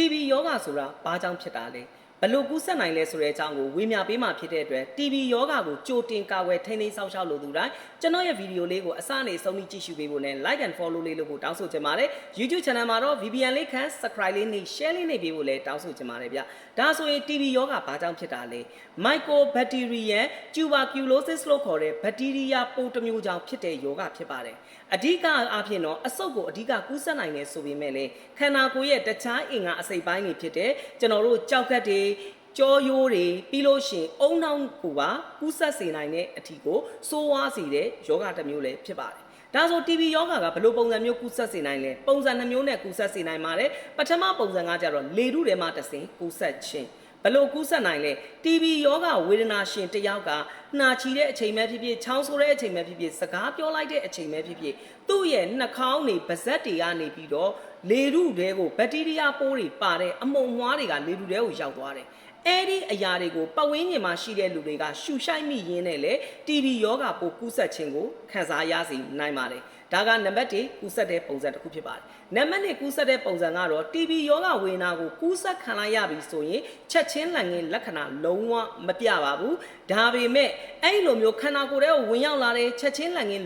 TB ယောဂဆိုတာဘာကြောင့်ဖြစ်တာလဲဘလို့ကူးစက်နိုင်လဲဆိုတဲ့အကြောင်းကိုဝေမျှပေးမှဖြစ်တဲ့အတွက် TB ယောဂကိုကြိုတင်ကာကွယ်ထိန်းသိမ်းစောင့်ရှောက်လို့သူတိုင်းကျွန်တော်ရဲ့ဗီဒီယိုလေးကိုအစနေဆုံးဖြတ်ကြည့်ရှုပေးဖို့နဲ့ like and follow လေးလုပ်ဖို့တောင်းဆိုချင်ပါတယ် YouTube channel မှာတော့ VPN လေးခန့် subscribe လေးနဲ့ share လေးနဲ့ပေးဖို့လည်းတောင်းဆိုချင်ပါတယ်ဗျဒါဆိုရင် TB ယောဂဘာကြောင့်ဖြစ်တာလဲ Mycobacterium tuberculosis လို့ခေါ်တဲ့ဘက်တီးရီးယားပိုးတစ်မျိုးကြောင့်ဖြစ်တဲ့ယောဂဖြစ်ပါတယ်အဓိကအားဖြင့်တော့အဆုတ်ကိုအဓိကကူးစက်နိုင်တယ်ဆိုပေမဲ့လည်းခန္ဓာကိုယ်ရဲ့တခြားအင်္ဂါအစိတ်ပိုင်းတွေဖြစ်တဲ့ကျွန်တော်တို့ကြောက်ကတ်တွေကြောရိုးတွေပြီးလို့ရှိရင်အုံနှောင်းကိုပါကူးစက်စေနိုင်တဲ့အထီကိုစိုးဝါးစေတဲ့ယောဂတစ်မျိုးလည်းဖြစ်ပါတယ်ဒါဆို TB ယောဂကဘယ်လိုပုံစံမျိုးကူးစက်စေနိုင်လဲပုံစံနှမျိုးနဲ့ကူးစက်စေနိုင်ပါတယ်ပထမပုံစံကကြတော့လေထုထဲမှာတစ်ဆင့်ကူးစက်ခြင်းဘလို့ကူးစက်နိုင်လဲ TB ယောဂဝေဒနာရှင်တယောက်ကနှာချီတဲ့အချိန်ပဲဖြစ်ဖြစ်ချောင်းဆိုးတဲ့အချိန်ပဲဖြစ်ဖြစ်စကားပြောလိုက်တဲ့အချိန်ပဲဖြစ်ဖြစ်သူ့ရဲ့နှာခေါင်းတွေပါးစပ်တွေကနေပြီးတော့လေထုတွေကိုဘက်တီးရီးယားပိုးတွေပါတဲ့အမှုန်မွှားတွေကလေထုထဲကိုရောက်သွားတယ်အဲ့ဒီအရာတွေကိုပတ်ဝန်းကျင်မှာရှိတဲ့လူတွေကရှူရှိုက်မိရင်းနဲ့လေ TB ယောဂပိုးကူးစက်ခြင်းကိုခံစားရစေနိုင်ပါတယ်ဒါကနံပါတ်1ကူးစက်တဲ့ပုံစံတစ်ခုဖြစ်ပါတယ်နံပါတ်2ကူးစက်တဲ့ပုံစံကတော့ TB ယောဂဝေဒနာကိုကူးစက်ခံလိုက်ရပြီဆိုရင်ချက်ချင်းလန့်ငင်းလက္ခဏာလုံးဝမပြပါဘူးဒါပေမဲ့အဲ့လိုမျိုးခန္ဓာကိုယ်ထဲကိုဝင်ရောက်လာတဲ့ချက်ချင်းလန့်ငင်း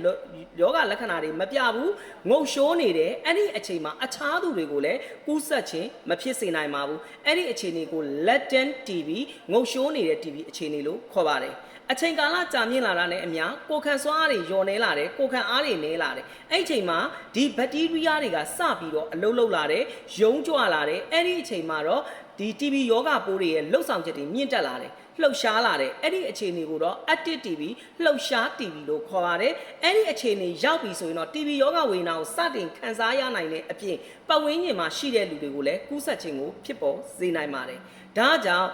ယောဂလက္ခဏာတွေမပြဘူးငုတ်ရှိုးနေတယ်အဲ့ဒီအချိန်မှာအခြားသူတွေကိုလည်းကူးစက်ခြင်းမဖြစ်စေနိုင်ပါဘူးအဲ့ဒီအခြေအနေကို latent TB ငုတ်ရှိုးနေတဲ့ TB အခြေအနေလို့ခေါ်ပါတယ်အချိန်ကာလကြာမြင့်လာတာနဲ့အမျှကိုယ်ခံစွမ်းအားတွေလျော့နေလာတယ်ကိုယ်ခံအားတွေနည်းလာတယ်အဲ့ဒီအချိန်မှာဒီဘက်တီးရီးယားတွေကစပြီးတော့အလုံးလုံးလာတယ်ယုံကြွလာတယ်အဲ့ဒီအချိန်မှာတော့ဒီ TB ယောဂပိုးတွေရဲ့လှုပ်ဆောင်ချက်တွေမြင့်တက်လာတယ်လှုပ်ရှားလာတယ်အဲ့ဒီအခြေအနေကိုတော့ active TB လှုပ်ရှား TB လို့ခေါ်ပါတယ်အဲ့ဒီအခြေအနေရောက်ပြီဆိုရင်တော့ TB ယောဂဝေဒနာကိုစတင်ခံစားရနိုင်တဲ့အပြင်ပတ်ဝန်းကျင်မှာရှိတဲ့လူတွေကိုလည်းကူးစက်ခြင်းကိုဖြစ်ပေါ်စေနိုင်ပါတယ်ဒါကြောင့်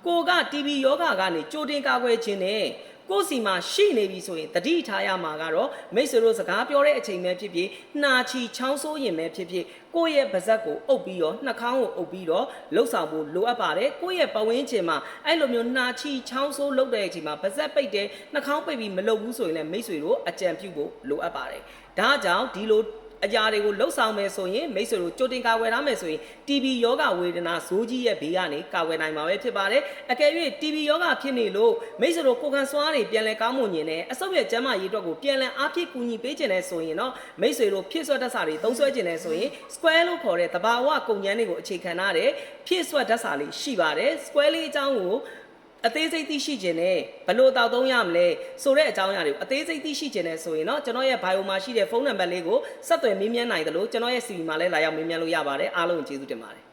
ကိုက TB ယောဂကနေကြိုတင်ကာကွယ်ခြင်းနဲ့ကိုစီမှာရှိနေပြီဆိုရင်တတိထားရမှာကတော့မိတ်ဆွေတို့စကားပြောတဲ့အချိန်ပဲဖြစ်ဖြစ်နှာချီချောင်းဆိုးရင်ပဲဖြစ်ဖြစ်ကိုယ့်ရဲ့ပါးစပ်ကိုအုပ်ပြီးတော့နှာခေါင်းကိုအုပ်ပြီးတော့လှုပ်ဆောင်ဖို့လိုအပ်ပါတယ်ကိုယ့်ရဲ့ပတ်ဝန်းကျင်မှာအဲ့လိုမျိုးနှာချီချောင်းဆိုးလှုပ်တဲ့အချိန်မှာပါးစပ်ပိတ်တယ်နှာခေါင်းပိတ်ပြီးမလှုပ်ဘူးဆိုရင်လည်းမိတ်ဆွေတို့အကြံပြုဖို့လိုအပ်ပါတယ်ဒါကြောင့်ဒီလိုအရာတွေကိုလှုပ်ဆောင်မယ်ဆိုရင်မိတ်ဆွေတို့ကြိုတင်ကာကွယ်ထားမယ်ဆိုရင် TB ယောဂဝေဒနာဇိုးကြီးရဲ့ဘေးကနေကာကွယ်နိုင်မှာပဲဖြစ်ပါတယ်အကယ်၍ TB ယောဂဖြစ်နေလို့မိတ်ဆွေတို့ကိုယ်ခံစွမ်းတွေပြန်လဲကောင်းမွန်နေတယ်အဆုတ်ရဲ့ကျန်းမာရေးအတွက်ကိုပြန်လဲအားဖြည့်ကူညီပေးခြင်းနဲ့ဆိုရင်တော့မိတ်ဆွေတို့ဖြည့်ဆွတ်ဓာတ်စာတွေသုံးစွဲခြင်းနဲ့ဆိုရင် square လို့ခေါ်တဲ့သဘာဝကုန်ကျန်းတွေကိုအခြေခံထားတဲ့ဖြည့်ဆွတ်ဓာတ်စာလေးရှိပါတယ် square လေးအကြောင်းကိုအသေးစိတ်သိရှိခြင်းနဲ့ဘလို့တောက်သုံးရမလဲဆိုတဲ့အကြောင်းအရာတွေကိုအသေးစိတ်သိရှိခြင်းနဲ့ဆိုရင်တော့ကျွန်တော်ရဲ့ bio မှာရှိတဲ့ဖုန်းနံပါတ်လေးကိုဆက်သွယ်မေးမြန်းနိုင်တယ်လို့ကျွန်တော်ရဲ့ CV မှာလည်းလာရောက်မေးမြန်းလို့ရပါတယ်အားလုံးကျေးဇူးတင်ပါတယ်